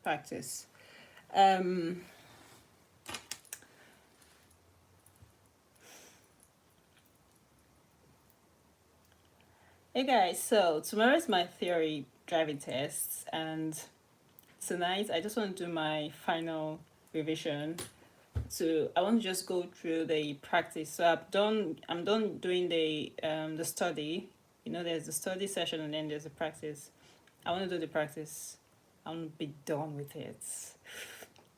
practice. Um, hey guys, so tomorrow is my theory driving test, and tonight I just want to do my final revision. So I want to just go through the practice. So I'm done doing the study. You know, there's the study session and then there's the practice. I want to do the practice. I want to be done with it.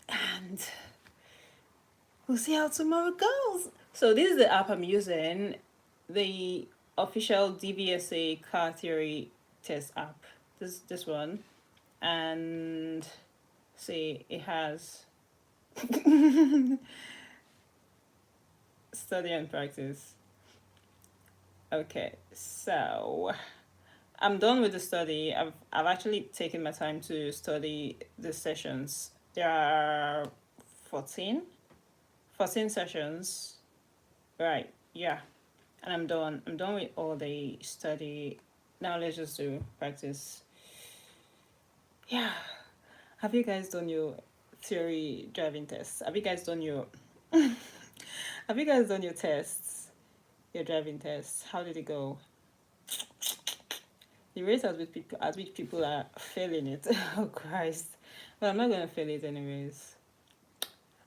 And we'll see how tomorrow goes. So this is the app I'm using, the official DVSA car theory test app. This one, and see it has study and practice. Okay, so I'm done with the study. I've actually taken my time to study the sessions. There are 14, 14 sessions. Right, yeah. And I'm done. I'm done with all the study. Now let's just do practice. Yeah. Have you guys done your theory driving tests? Have you guys done your have you guys done your tests? Your driving tests? How did it go? The rate at which people are failing it. Oh Christ. Well, I'm not gonna fail it anyways.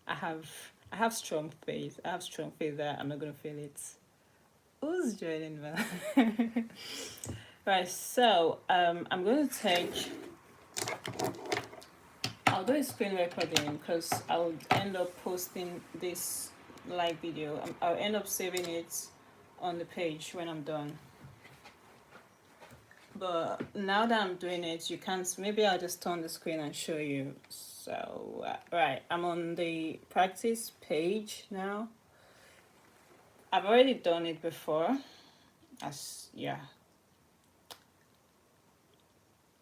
I have I have strong faith. I have strong faith that I'm not gonna fail it. Who's joining me? Right, so I'm gonna take. I'll do a screen recording because I'll end up posting this live video. I'll end up saving it on the page when I'm done. But now that I'm doing it, you can't. Maybe I'll just turn the screen and show you. So right, I'm on the practice page now. I've already done it before. Yeah,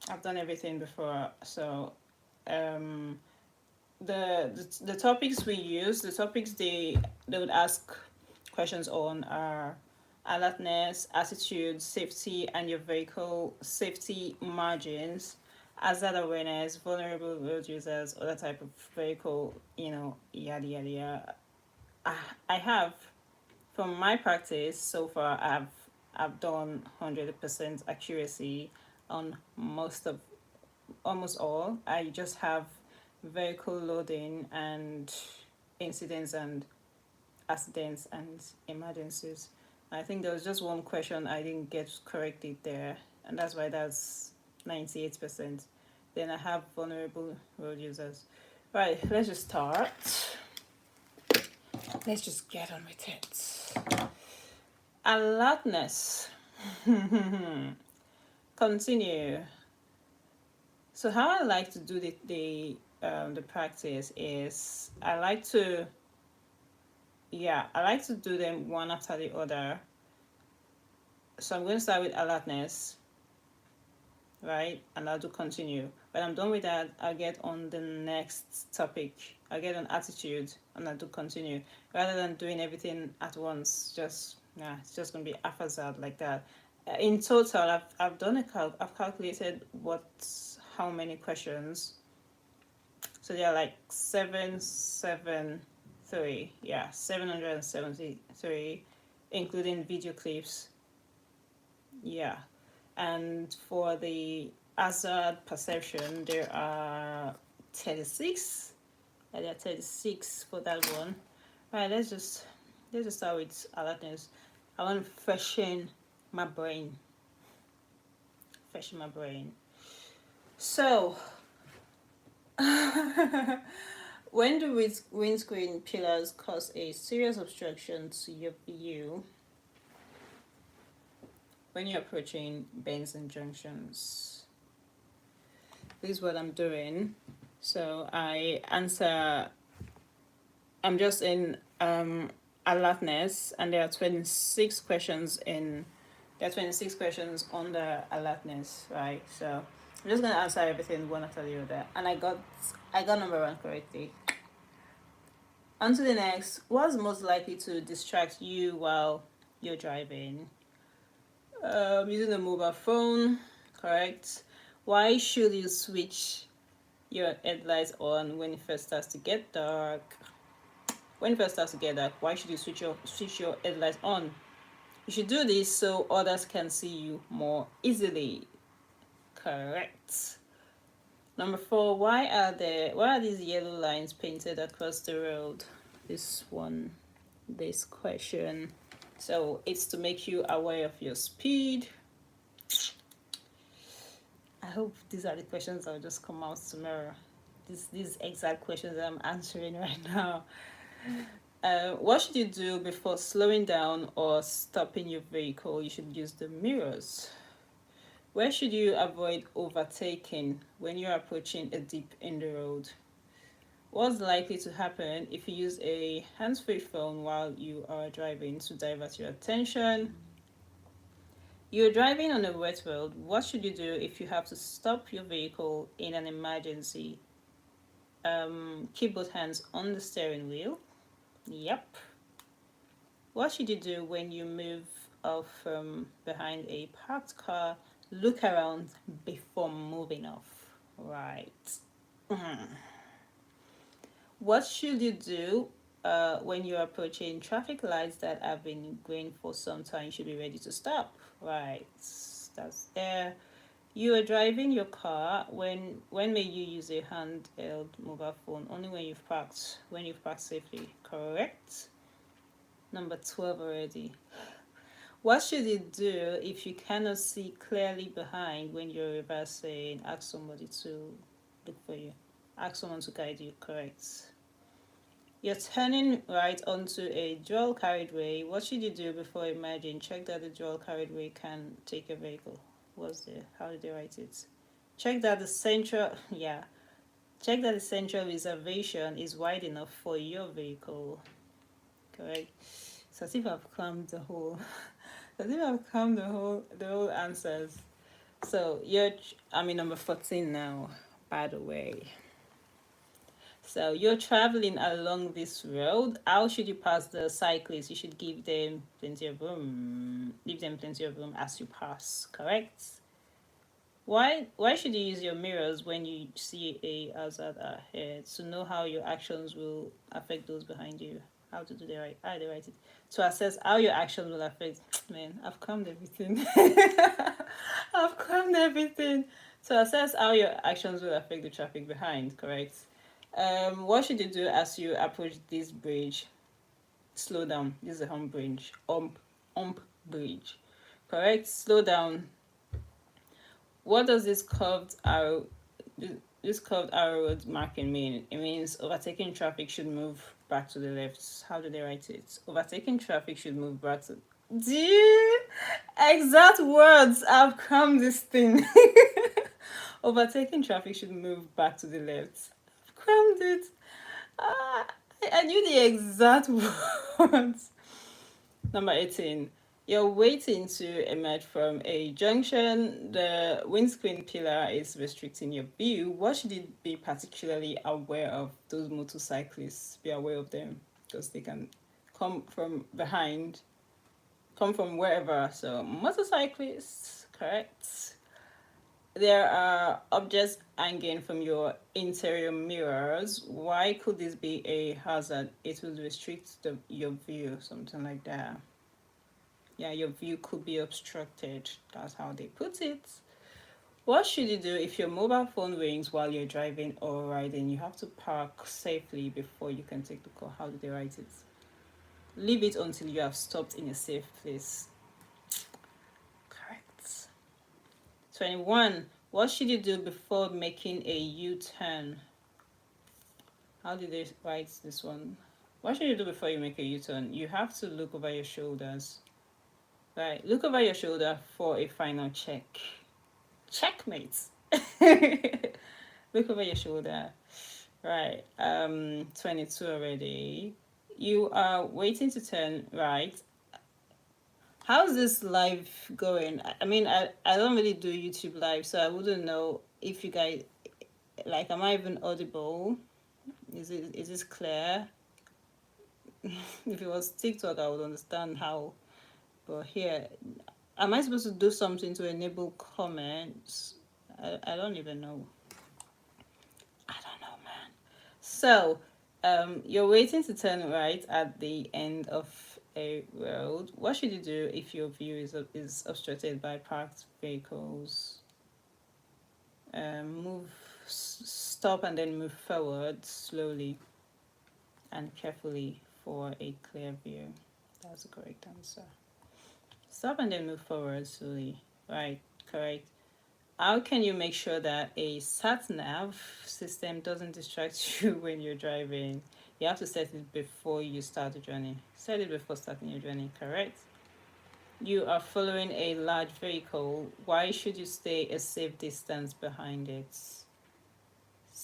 I've done everything before. So um the topics we use, the topics they would ask questions on are alertness, attitude, safety and your vehicle, safety margins, hazard awareness, vulnerable road users, other type of vehicle, yada yada yada. I have, from my practice so far, I've done 100% accuracy on most of almost all. I just have vehicle loading and incidents and accidents and emergencies. I think there was just one question I didn't get corrected there, and that's why that's 98%. Then I have vulnerable road users. Right, let's just start. Let's just get on with it. Alertness. Continue. So how I like to do the practice is I like to do them one after the other. So I'm going to start with alertness, right? And I'll do continue. When I'm done with that, I'll get on the next topic. I'll get on attitude and I'll do continue. Rather than doing everything at once, it's just going to be haphazard like that. In total, I've done I've calculated how many questions. So they are like 773. Yeah, 773, including video clips. Yeah. And for the hazard perception, there are 36. Yeah, there are 36 for that one. Right, let's just start with alertness. I want to freshen my brain. So when do windscreen pillars cause a serious obstruction to your view when you're approaching bends and junctions? This is what I'm doing. So I'm just in alertness, and there are 26 questions on the alertness, right? So I'm just gonna answer everything one after the other, and I got number one correctly. On to the next. What's most likely to distract you while you're driving? Using a mobile phone, correct. Why should you switch your headlights on when it first starts to get dark. When it first starts to get dark, why should you switch your headlights on? You should do this so others can see you more easily. Correct. Number four, why are these yellow lines painted across the road? This question. So it's to make you aware of your speed. I hope these are the questions that will just come out tomorrow. These exact questions that I'm answering right now. What should you do before slowing down or stopping your vehicle? You should use the mirrors. Where should you avoid overtaking when you're approaching a dip in the road? What's likely to happen if you use a hands-free phone while you are driving to divert your attention? You're driving on a wet road. What should you do if you have to stop your vehicle in an emergency? Keep both hands on the steering wheel. Yep. What should you do when you move off from behind a parked car? Look around before moving off. Right. What should you do when you're approaching traffic lights that have been green for some time? You should be ready to stop. Right. That's there. You are driving your car. When may you use a handheld mobile phone? Only when you've parked. When you've parked safely. Correct. Number 12 already. What should you do if you cannot see clearly behind when you're reversing? Ask somebody to look for you. Ask someone to guide you. Correct. You're turning right onto a dual carriageway. What should you do before emerging? Check that the dual carriageway can take your vehicle. How did they write it? Check that the central, yeah. Check that the central reservation is wide enough for your vehicle. Correct. So as if I've crammed the whole, as if I've crammed the whole answers. So I'm in number 14 now, by the way. So you're traveling along this road. How should you pass the cyclists? You should give them plenty of room. Leave them plenty of room as you pass. Correct. Why should you use your mirrors when you see a hazard ahead to know how your actions will affect those behind you? How to do they right? How they write it? To assess how your actions will affect. Man, I've crammed everything. I've crammed everything. To assess how your actions will affect the traffic behind. Correct. What should you do as you approach this bridge? Slow down. This is a hump bridge. Hump bridge. Correct. Slow down. What does this curved arrow marking mean? It means overtaking traffic should move back to the left. How do they write it? Overtaking traffic should move back to. Dear, exact words. I've crammed this thing. Overtaking traffic should move back to the left. I've crammed it. Ah, I knew the exact words. Number 18. You're waiting to emerge from a junction. The windscreen pillar is restricting your view. What should you be particularly aware of? Those motorcyclists, be aware of them because they can come from behind, come from wherever. So, motorcyclists, correct. There are objects hanging from your interior mirrors. Why could this be a hazard? It will restrict your view, something like that. Yeah, your view could be obstructed. That's how they put it. What should you do if your mobile phone rings while you're driving or riding? You have to park safely before you can take the call. How do they write it? Leave it until you have stopped in a safe place. Correct. 21. What should you do before making a U-turn? How did they write this one? What should you do before you make a U-turn? You have to look over your shoulders. Right, look over your shoulder for a final check. Checkmate. Look over your shoulder. Right, 22 already. You are waiting to turn right. How's this live going? I mean, I don't really do YouTube live, so I wouldn't know if you guys, like, am I even audible? Is this clear? If it was TikTok, I would understand how. But here, am I supposed to do something to enable comments? I don't even know. So, you're waiting to turn right at the end of a road. What should you do if your view is obstructed by parked vehicles? Move, stop, and then move forward slowly and carefully for a clear view. That's the correct answer. Stop and then move forward slowly. Right, correct. How can you make sure that a sat nav system doesn't distract you when you're driving? You have to set it before you start the journey. Set it before starting your journey, correct? You are following a large vehicle. Why should you stay a safe distance behind it?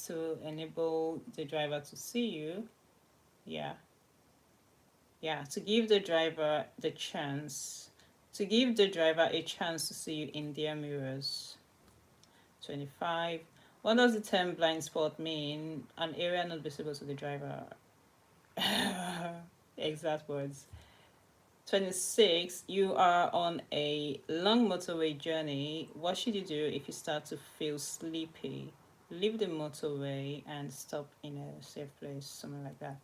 To enable the driver to see you. Yeah. Yeah, to give the driver the chance. To give the driver a chance to see you in their mirrors. 25. What does the term blind spot mean? An area not visible to the driver. Exact words. 26. You are on a long motorway journey. What should you do if you start to feel sleepy? Leave the motorway and stop in a safe place, something like that.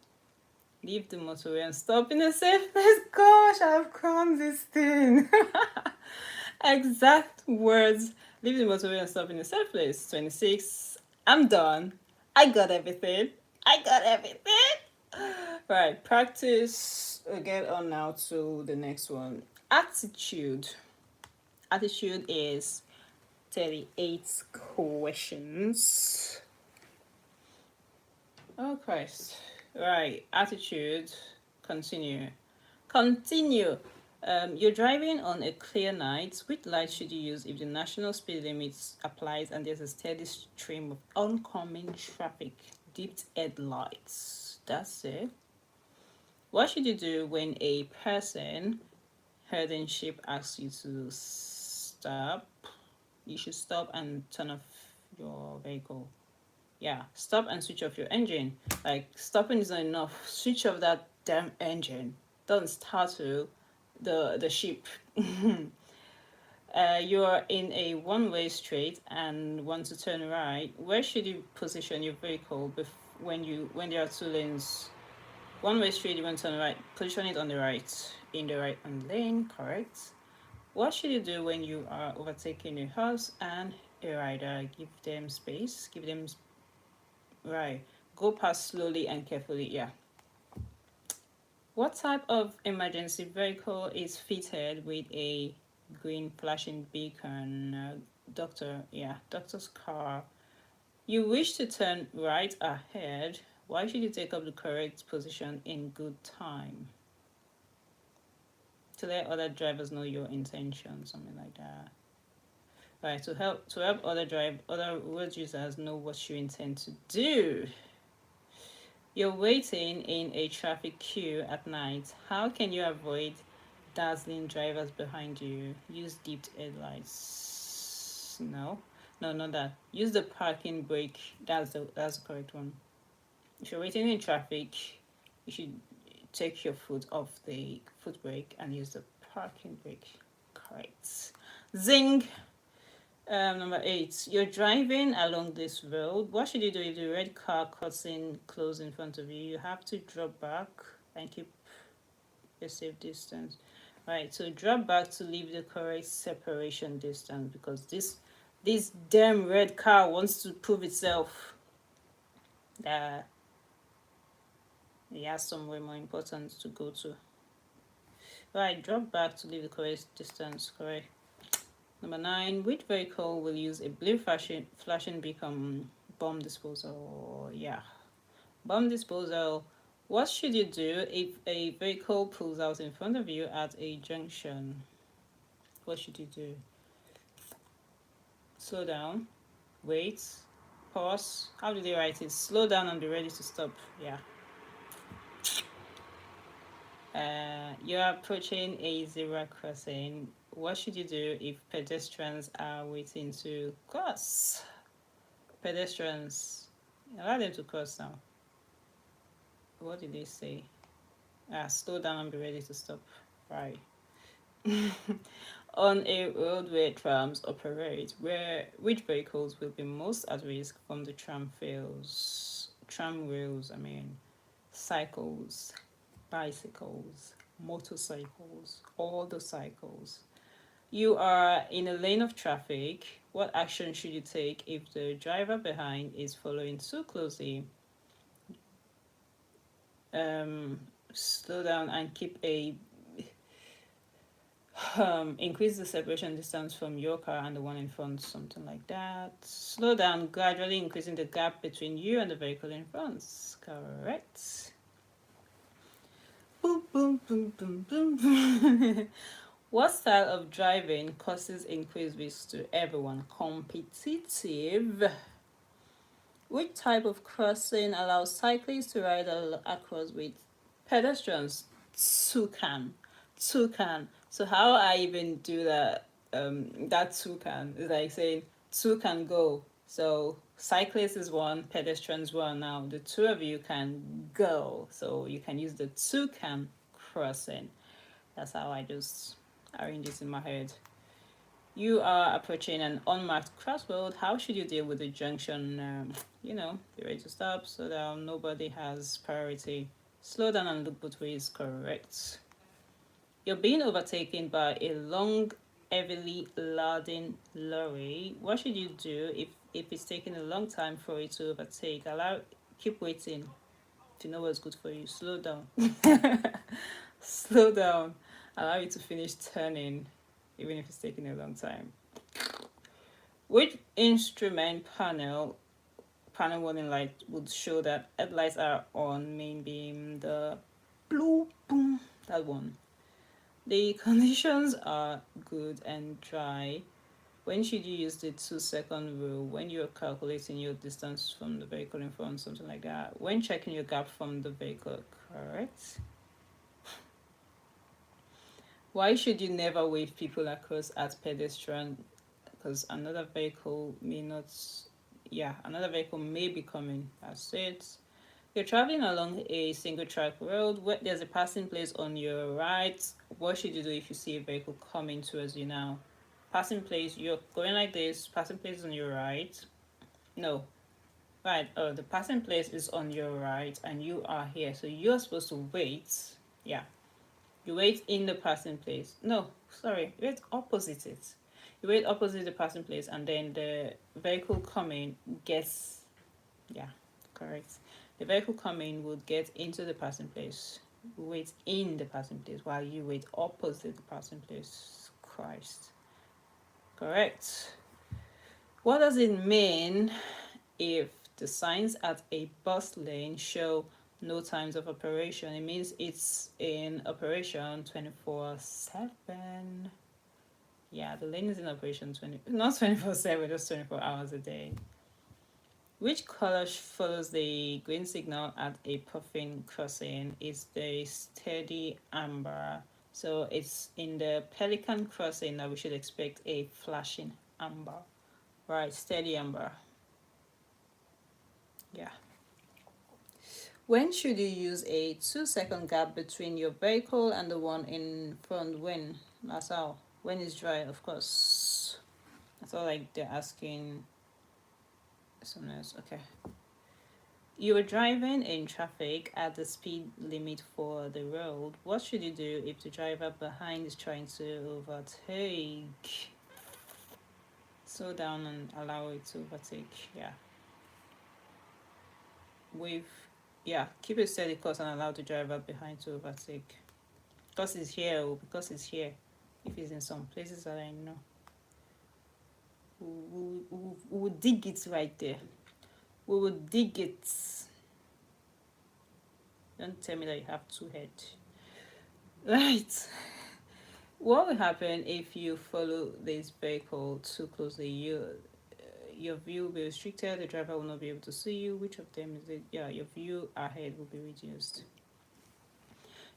Leave the motorway and stop in a safe place. Gosh, I've crammed this thing. Exact words. Leave the motorway and stop in a safe place. 26. I'm done. I got everything. I got everything. Right, practice. We'll get on now to the next one. Attitude. Attitude is 38 questions. Oh, Christ. Right, attitude. Continue. Continue. You're driving on a clear night. Which light should you use if the national speed limit applies and there's a steady stream of oncoming traffic? Dipped headlights. That's it. What should you do when a person herding sheep asks you to stop? You should stop and turn off your vehicle. Yeah, stop and switch off your engine. Like, stopping is not enough. Switch off that damn engine. Don't startle the sheep. You're in a one-way street and want to turn right. Where should you position your vehicle when there are two lanes? One-way street, you want to turn right. Position it on the right, in the right-hand lane. Correct. What should you do when you are overtaking a horse and a rider? Give them space. Give them right. Go past slowly and carefully. Yeah. What type of emergency vehicle is fitted with a green flashing beacon? Doctor's car. You wish to turn right ahead. Why should you take up the correct position in good time? To let other drivers know your intention, something like that. Right, to help other road users know what you intend to do. You're waiting in a traffic queue at night. How can you avoid dazzling drivers behind you? Use dipped headlights. No, not that. Use the parking brake. That's the correct one. If you're waiting in traffic, you should take your foot off the foot brake and use the parking brake. Correct. Zing. Number 8. You're driving along this road. What should you do if the red car cuts in close in front of you? You have to drop back and keep a safe distance. Right, so drop back to leave the correct separation distance because this damn red car wants to prove itself that it has somewhere more important to go to. Right, drop back to leave the correct distance. Correct. Number 9, which vehicle will use a blue flashing beacon? Bomb disposal. Yeah. Bomb disposal. What should you do if a vehicle pulls out in front of you at a junction? What should you do? Slow down. Wait. Pause. How do they write it? Slow down and be ready to stop. Yeah. You're approaching a zebra crossing. What should you do if pedestrians are waiting to cross? Pedestrians, allow them to cross now. What did they say? Slow down and be ready to stop. Right. On a road where trams operate, which vehicles will be most at risk from the tram fails? tramways, cycles, bicycles, motorcycles, all the cycles. You are in a lane of traffic. What action should you take if the driver behind is following too closely? Slow down and keep a increase the separation distance from your car and the one in front, something like that. Slow down, gradually increasing the gap between you and the vehicle in front. Correct. Boom, boom, boom, boom, boom. What style of driving causes increased risk to everyone? Competitive. Which type of crossing allows cyclists to ride across with pedestrians? Toucan. Toucan. So how I even do that? That toucan is like saying two can go. So cyclist is one, pedestrians one. Now the two of you can go. So you can use the toucan crossing. That's how I just arrange this in my head. You are approaching an unmarked crossroad. How should you deal with the junction? Be ready to stop, slow down. Nobody has priority. Slow down and look both ways. Correct. You're being overtaken by a long, heavily laden lorry. What should you do if it's taking a long time for it to overtake? Keep waiting. If you know what's good for you, slow down. Slow down. Allow it to finish turning, even if it's taking a long time. Which instrument panel warning light would show that headlights are on? Main beam, the blue boom, that one. The conditions are good and dry. When should you use the 2-second rule? When you're calculating your distance from the vehicle in front, something like that. When checking your gap from the vehicle, correct? Why should you never wave people across at pedestrian? Because another vehicle may be coming. That's it. You're traveling along a single track road where there's a passing place on your right. What should you do if you see a vehicle coming towards you now? Passing place, you're going like this, passing place is on your right. No. Right, the passing place is on your right and you are here. So you're supposed to wait. Yeah. You wait in the passing place. No, sorry, you wait opposite it. You wait opposite the passing place and then the vehicle coming gets, yeah, correct. The vehicle coming would get into the passing place. Wait in the passing place while you wait opposite the passing place. Christ. Correct. What does it mean if the signs at a bus lane show no times of operation? It means it's in operation 24/7. Yeah, the lane is in operation not 24/7, just 24 hours a day. Which color follows the green signal at a puffing crossing? Is the steady amber. So it's in the Pelican crossing that we should expect a flashing amber. Right, steady amber. Yeah. When should you use a 2-second gap between your vehicle and the one in front? When? That's how. When is dry, of course. That's all like they're asking something else. Okay. You are driving in traffic at the speed limit for the road. What should you do if the driver behind is trying to overtake? Slow down and allow it to overtake. Yeah. Keep a steady course and allow the driver behind to overtake. Because he's here. If he's in some places that I know. We will dig it right there. We will dig it. Don't tell me that you have two heads. Right. What will happen if you follow this vehicle too closely? Your view will be restricted. The driver will not be able to see you. Which of them is it? Yeah, your view ahead will be reduced.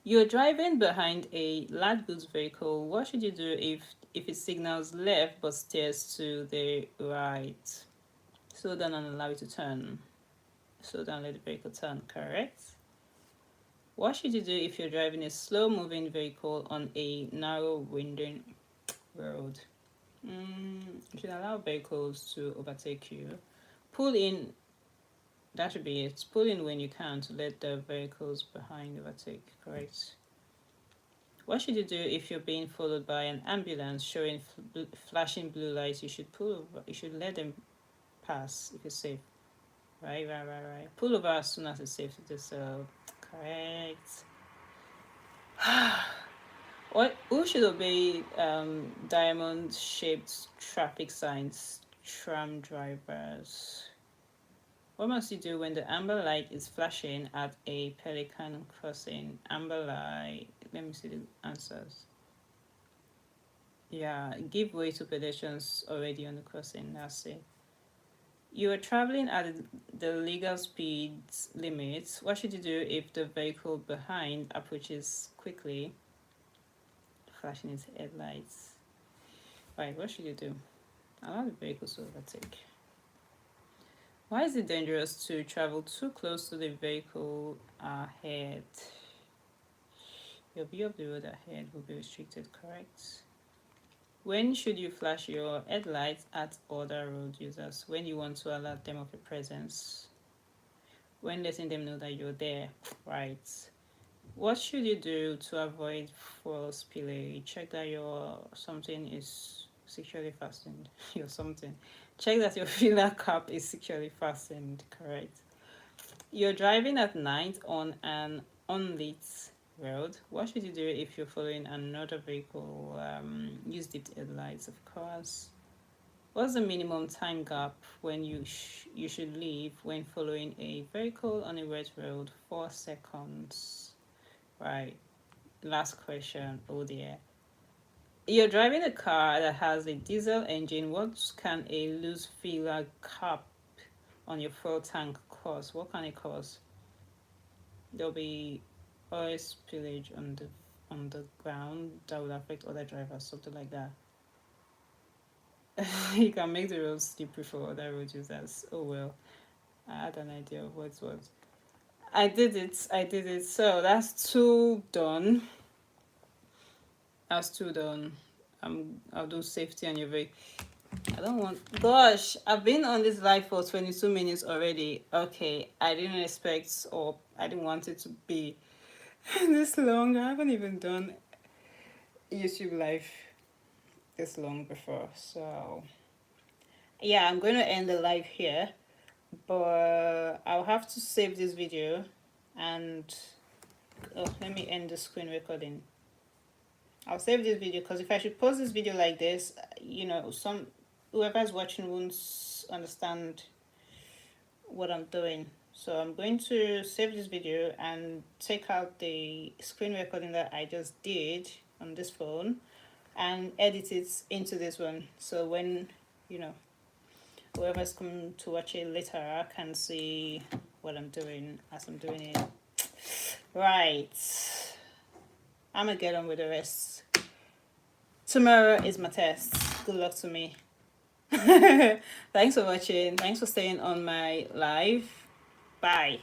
You're driving behind a large goods vehicle. What should you do if it signals left but steers to the right? Slow down and allow it to turn. Slow down, let the vehicle turn. Correct. What should you do if you're driving a slow-moving vehicle on a narrow, winding road? You should allow vehicles to overtake you. Pull in That should be it. Pull in when you can to let the vehicles behind overtake. Correct. What should you do if you're being followed by an ambulance showing flashing blue lights? You should pull over. You should let them pass if it's safe. Right. Pull over as soon as it's safe to do so. Correct. Who should obey diamond-shaped traffic signs? Tram drivers. What must you do when the amber light is flashing at a pelican crossing? Amber light. Let me see the answers. Yeah, give way to pedestrians already on the crossing. That's it. You are traveling at the legal speed limit. What should you do if the vehicle behind approaches quickly, flashing its headlights? Right, what should you do? Allow the vehicle to overtake. Why is it dangerous to travel too close to the vehicle ahead? Your view of the road ahead will be restricted, correct? When should you flash your headlights at other road users? When you want to alert them of your presence. When letting them know that you're there, right? What should you do to avoid fuel spillage? Check that your something is securely fastened. Your something. Check that your filler cap is securely fastened, correct? You're driving at night on an unlit road. What should you do if you're following another vehicle? Use dipped headlights, of course. What's the minimum time gap when you should leave when following a vehicle on a wet road? 4 seconds. Right. Last question. Oh dear. You're driving a car that has a diesel engine. What can a loose filler cap on your fuel tank cause? What can it cause? There'll be oil spillage on the ground that would affect other drivers, something like that. You can make the road slippery for other road users. Oh well, I had an idea of what it was. I did it. So that's 2 done. That's 2 done. I'll do safety on your vehicle. I don't want. Gosh, I've been on this live for 22 minutes already. Okay, I didn't expect, or I didn't want it to be this long. I haven't even done YouTube live this long before. So yeah, I'm going to end the live here, but I'll have to save this video and let me end the screen recording. I'll save this video because if I should post this video like this, whoever's watching won't understand what I'm doing. So I'm going to save this video and take out the screen recording that I just did on this phone and edit it into this one. So when, whoever's come to watch it later can see what I'm doing as I'm doing it. Right. I'm gonna get on with the rest. Tomorrow is my test. Good luck to me. Thanks for watching. Thanks for staying on my live. Bye.